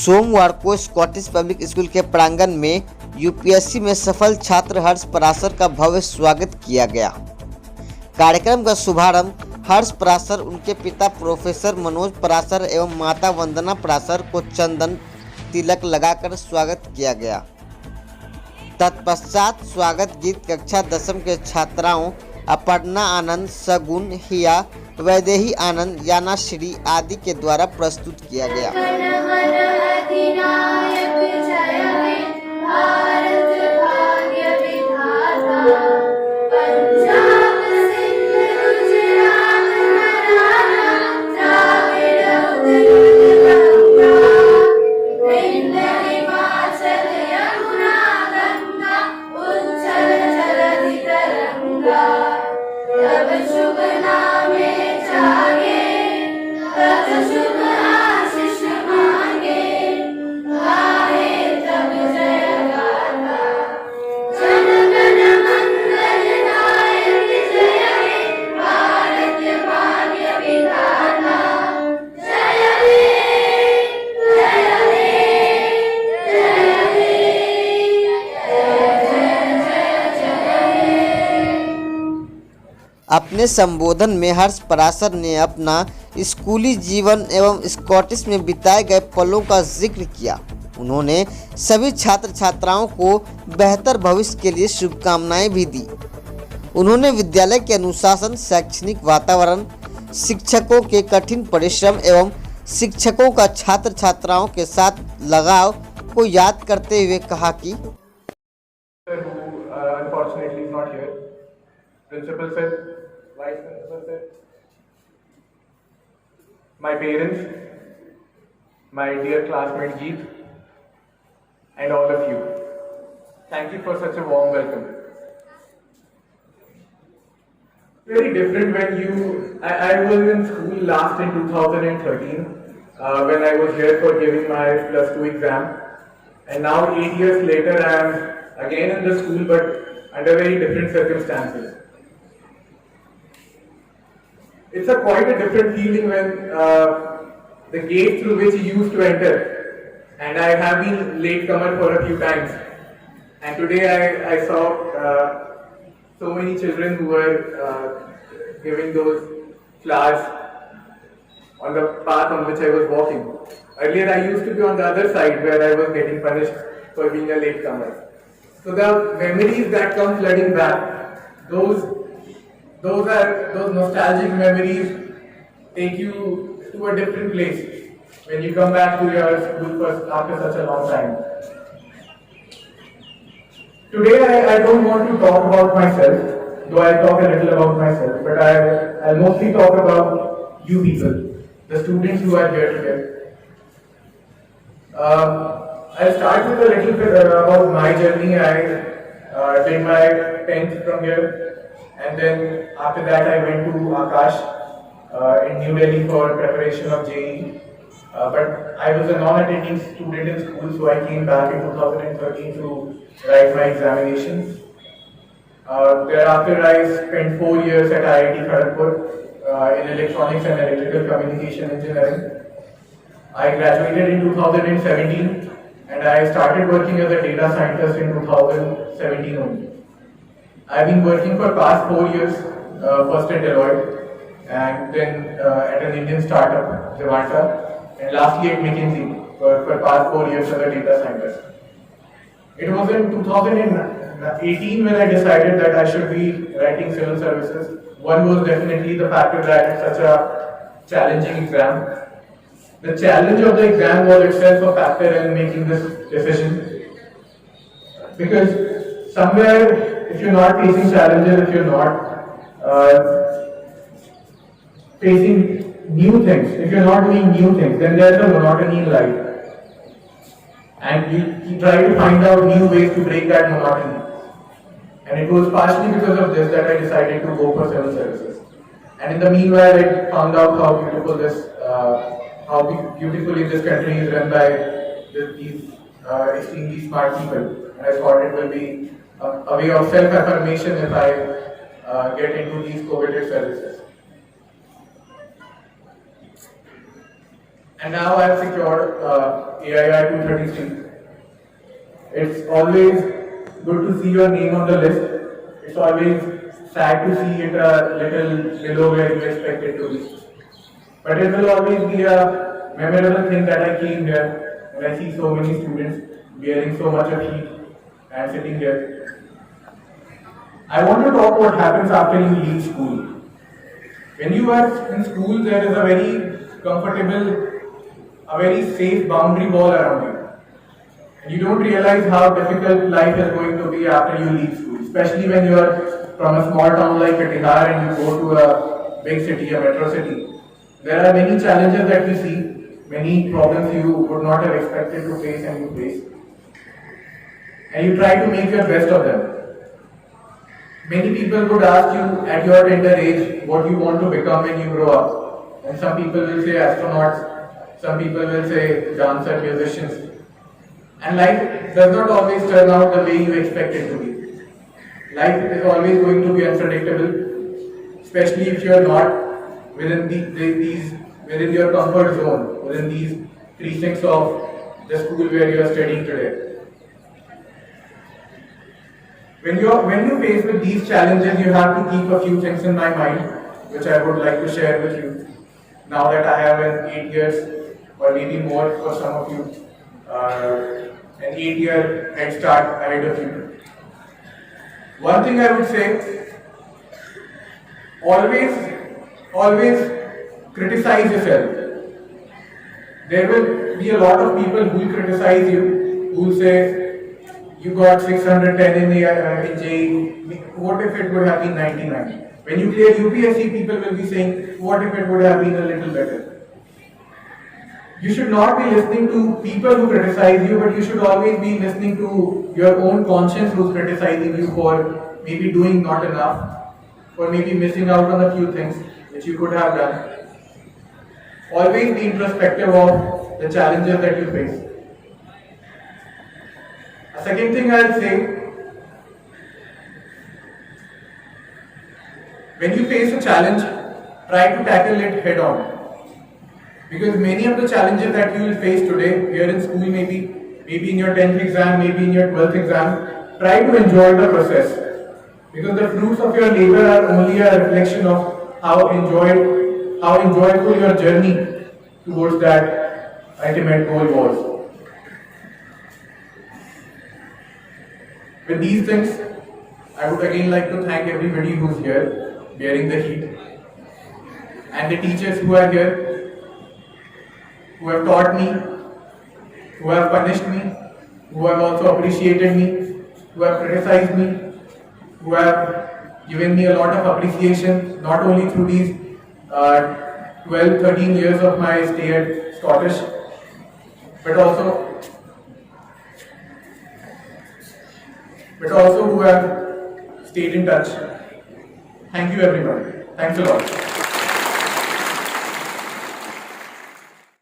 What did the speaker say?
सोमवार को Scottish public school के प्रांगण में यूपीएससी में सफल छात्र हर्ष पराशर का भव्य स्वागत किया गया। कार्यक्रम का शुभारंभ हर्ष पराशर, उनके पिता प्रोफेसर मनोज पराशर एवं माता वंदना पराशर को चंदन तिलक लगाकर स्वागत किया गया। तत्पश्चात स्वागत गीत कक्षा 10वीं के छात्राओं अपर्णा आनंद, सगुन, हिया, वैदेही आनंद, याना श्री आदि के द्वारा प्रस्तुत किया गया। अपने संबोधन में हर्ष पराशर ने अपना स्कूली जीवन एवं स्कॉटिश में बिताए गए पलों का जिक्र किया। उन्होंने सभी छात्र छात्राओं को बेहतर भविष्य के लिए शुभकामनाएं भी दी। उन्होंने विद्यालय के अनुशासन, शैक्षणिक वातावरण, शिक्षकों के कठिन परिश्रम एवं शिक्षकों का छात्र छात्राओं के साथ लगाव को याद करते हुए कहा कि Principal sir, Vice Principal sir, my parents, my dear classmate Geet, and all of you. Thank you for such a warm welcome. Very different when I was in school last in 2013 when I was here for giving my +2 exam, and now 8 years later I am again in the school but under very different circumstances. It's quite a different feeling when the gate through which you used to enter, and I have been latecomer for a few times, and today I saw so many children who were giving those flowers on the path on which I was walking. Earlier I used to be on the other side where I was getting punished for being a latecomer. So the memories that come flooding back, those nostalgic memories take you to a different place when you come back to your school after such a long time. Today I don't want to talk about myself, though I'll talk a little about myself, but I'll mostly talk about you people, the students who are here today. I'll start with a little bit about my journey. I did my 10th from here. And then after that I went to Akash in New Delhi for preparation of JEE. But I was a non-attending student in school, so I came back in 2013 to write my examinations. Thereafter I spent 4 years at IIT Kharagpur in electronics and electrical communication engineering. I graduated in 2017 and I started working as a data scientist in 2017 only. I've been working for past 4 years, first at Deloitte and then at an Indian startup, Zavanta, and lastly at McKinsey for past 4 years as a data scientist. It was in 2018 when I decided that I should be writing civil services. One was definitely the factor that it's such a challenging exam. The challenge of the exam was itself a factor in making this decision, because somewhere if you're not facing challenges, if you're not facing new things, if you're not doing new things, then there's a monotony in life. And you try to find out new ways to break that monotony. And it was partially because of this that I decided to go for civil services. And in the meanwhile, I found out how beautifully this country is run by these extremely smart people. And I thought it will be a way of self-affirmation if I get into these coveted services. and now I have secured AIR 233. It's always good to see your name on the list. It's always sad to see it a little below where you expect it to be. But it will always be a memorable thing that I came here and I see so many students bearing so much of heat and sitting here. I want to talk what happens after you leave school. When you are in school, there is a very comfortable, a very safe boundary wall around you. And you don't realize how difficult life is going to be after you leave school, especially when you are from a small town like Katihar and you go to a big city, a metro city. There are many challenges that we see, many problems you would not have expected to face and you face. And you try to make your best of them. Many people would ask you at your tender age what you want to become when you grow up. And some people will say astronauts, some people will say dancer, musicians. And life does not always turn out the way you expect it to be. Life is always going to be unpredictable, especially if you are not within within your comfort zone, within these precincts of the school where you are studying today. When you face with these challenges, you have to keep a few things in my mind, which I would like to share with you. Now that I have an 8 years, or maybe more for some of you, an 8-year head start ahead of you. One thing I would say, always criticize yourself. There will be a lot of people who will criticize you, who will say, you got 610 in JEE, what if it would have been 99? When you clear UPSC, people will be saying, what if it would have been a little better? You should not be listening to people who criticize you, but you should always be listening to your own conscience who's criticizing you for maybe doing not enough, or maybe missing out on a few things which you could have done. Always be introspective of the challenges that you face. A second thing I'll say, when you face a challenge, try to tackle it head on. Because many of the challenges that you will face today, here in school maybe in your 10th exam, maybe in your 12th exam, try to enjoy the process. Because the fruits of your labor are only a reflection of how enjoyable your journey towards that ultimate goal was. With these things, I would again like to thank everybody who's here, bearing the heat, and the teachers who are here, who have taught me, who have punished me, who have also appreciated me, who have criticized me, who have given me a lot of appreciation, not only through these 12, 13 years of my stay at Scottish, but also who have stayed in touch. Thank you everybody. Thanks a lot.